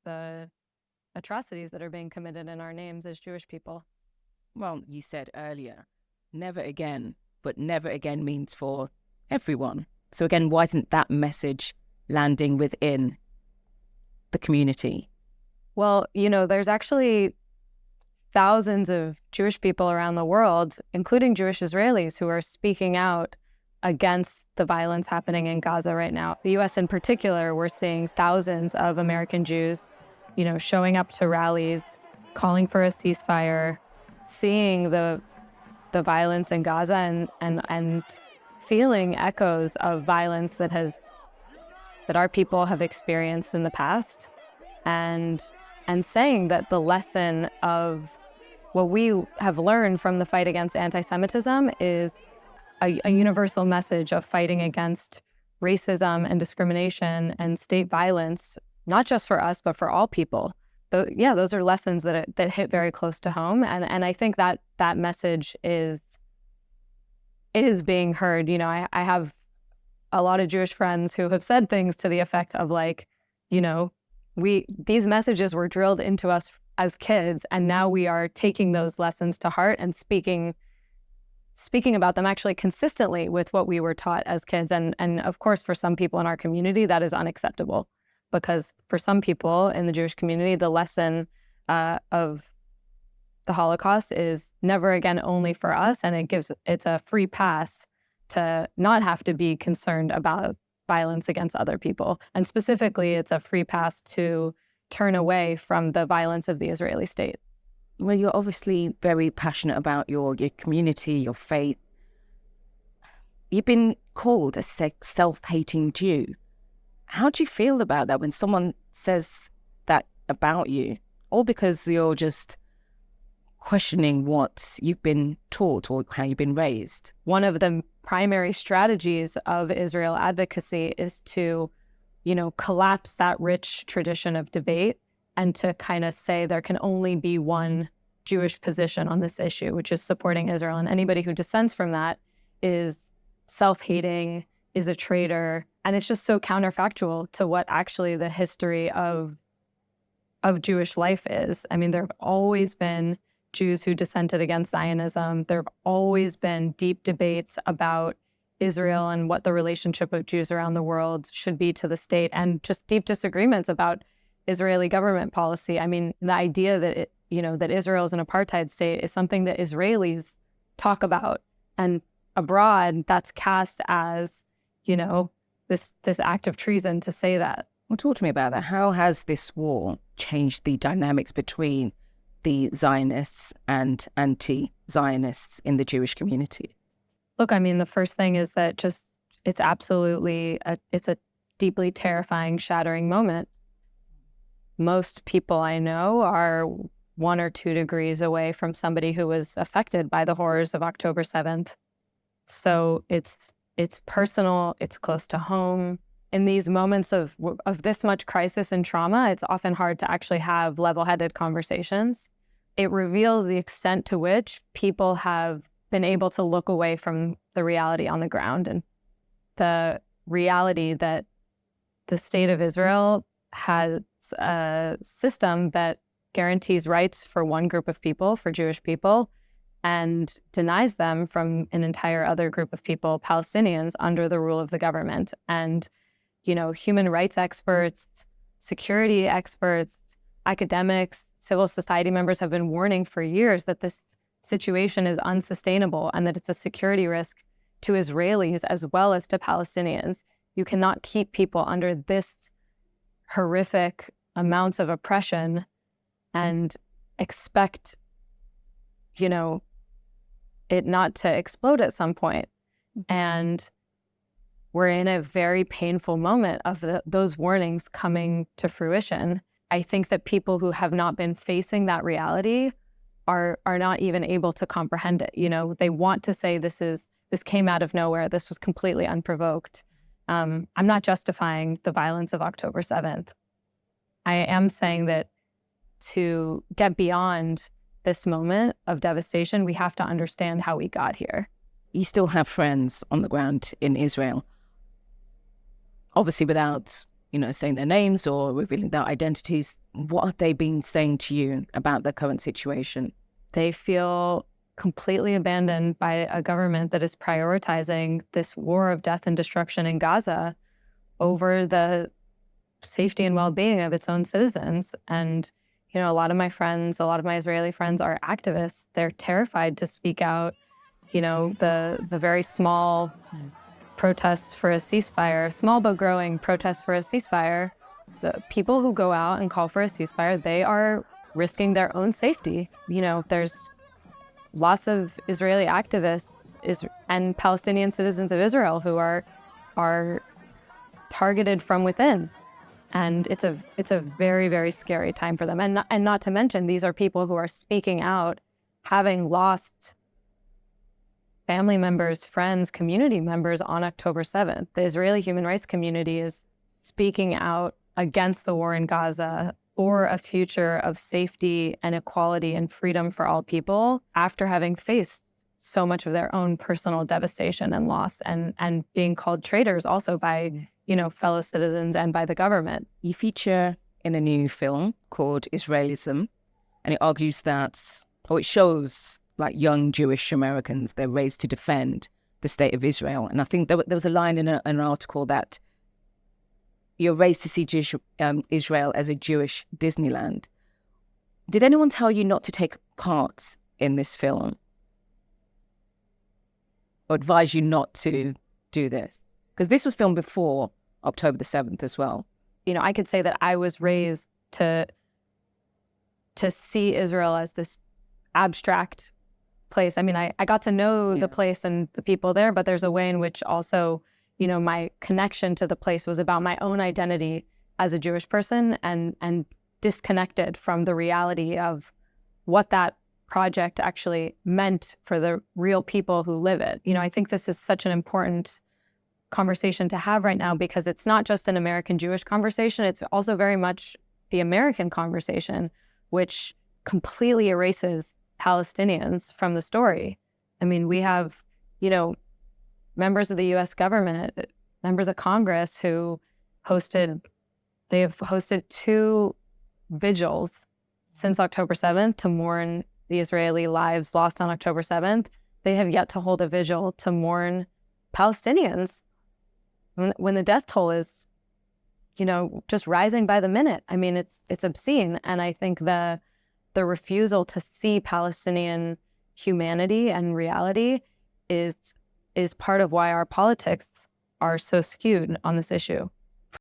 the atrocities that are being committed in our names as Jewish people. Well, you said earlier, never again, but never again means for everyone. So again, why isn't that message landing within the community? Well, there's actually thousands of Jewish people around the world, including Jewish Israelis, who are speaking out against the violence happening in Gaza right now. The U.S. in particular, we're seeing thousands of American Jews, showing up to rallies, calling for a ceasefire, seeing the violence in Gaza and feeling echoes of violence that our people have experienced in the past, and saying that the lesson of what we have learned from the fight against anti-Semitism is a universal message of fighting against racism and discrimination and state violence, not just for us, but for all people. Those are lessons that hit very close to home. And I think that message is being heard. I have a lot of Jewish friends who have said things to the effect of these messages were drilled into us as kids, and now we are taking those lessons to heart and speaking about them actually consistently with what we were taught as kids. And of course, for some people in our community, that is unacceptable, because for some people in the Jewish community, the lesson of the Holocaust is never again only for us, and it's a free pass to not have to be concerned about violence against other people. And specifically, it's a free pass to turn away from the violence of the Israeli state. Well, you're obviously very passionate about your community, your faith. You've been called a self-hating Jew. How do you feel about that when someone says that about you? All because you're just questioning what you've been taught or how you've been raised. One of the primary strategies of Israel advocacy is to, collapse that rich tradition of debate and to kind of say there can only be one Jewish position on this issue, which is supporting Israel. And anybody who dissents from that is self-hating, is a traitor. And it's just so counterfactual to what actually the history of Jewish life is. I mean, there have always been Jews who dissented against Zionism. There have always been deep debates about Israel and what the relationship of Jews around the world should be to the state, and just deep disagreements about Israeli government policy. I mean, the idea that that Israel is an apartheid state is something that Israelis talk about, and abroad that's cast as, this act of treason to say that. Well, talk to me about that. How has this war changed the dynamics between the Zionists and anti-Zionists in the Jewish community? Look, I mean, the first thing is that it's absolutely it's a deeply terrifying, shattering moment. Most people I know are 1 or 2 degrees away from somebody who was affected by the horrors of October 7th. So it's personal, it's close to home. In these moments of this much crisis and trauma, it's often hard to actually have level-headed conversations. It reveals the extent to which people have been able to look away from the reality on the ground, and the reality that the state of Israel has a system that guarantees rights for one group of people, for Jewish people, and denies them from an entire other group of people, Palestinians, under the rule of the government. And, human rights experts, security experts, academics, civil society members have been warning for years that this situation is unsustainable and that it's a security risk to Israelis as well as to Palestinians. You cannot keep people under this horrific amounts of oppression and expect, it not to explode at some point. And we're in a very painful moment of those warnings coming to fruition. I think that people who have not been facing that reality are not even able to comprehend it. They want to say this came out of nowhere. This was completely unprovoked. I'm not justifying the violence of October 7th. I am saying that to get beyond this moment of devastation, we have to understand how we got here. You still have friends on the ground in Israel, obviously without, saying their names or revealing their identities. What have they been saying to you about the current situation? They feel completely abandoned by a government that is prioritizing this war of death and destruction in Gaza over the safety and well-being of its own citizens. And, a lot of my friends, a lot of my Israeli friends are activists. They're terrified to speak out. The very small protests for a ceasefire, small but growing protests for a ceasefire, the people who go out and call for a ceasefire, they are risking their own safety. There's lots of Israeli activists and Palestinian citizens of Israel who are targeted from within. And it's a very, very scary time for them. And not to mention, these are people who are speaking out, having lost family members, friends, community members on October 7th. The Israeli human rights community is speaking out against the war in Gaza for a future of safety and equality and freedom for all people after having faced so much of their own personal devastation and loss and being called traitors also by, fellow citizens and by the government. You feature in a new film called Israelism, and it argues that, or it shows like young Jewish Americans, they're raised to defend the state of Israel. And I think there was a line in an article that you're raised to see Israel as a Jewish Disneyland. Did anyone tell you not to take part in this film? Or advise you not to do this? Because this was filmed before October the 7th as well. I could say that I was raised to see Israel as this abstract place. I mean, I got to know the place and the people there, but there's a way in which also, my connection to the place was about my own identity as a Jewish person and disconnected from the reality of what that project actually meant for the real people who live it. I think this is such an important conversation to have right now because it's not just an American Jewish conversation, it's also very much the American conversation, which completely erases Palestinians from the story. I mean, we have, members of the US government, members of Congress who they have hosted 2 vigils since October 7th to mourn the Israeli lives lost on October 7th. They have yet to hold a vigil to mourn Palestinians when the death toll is, just rising by the minute. I mean, it's obscene. And I think the refusal to see Palestinian humanity and reality is part of why our politics are so skewed on this issue.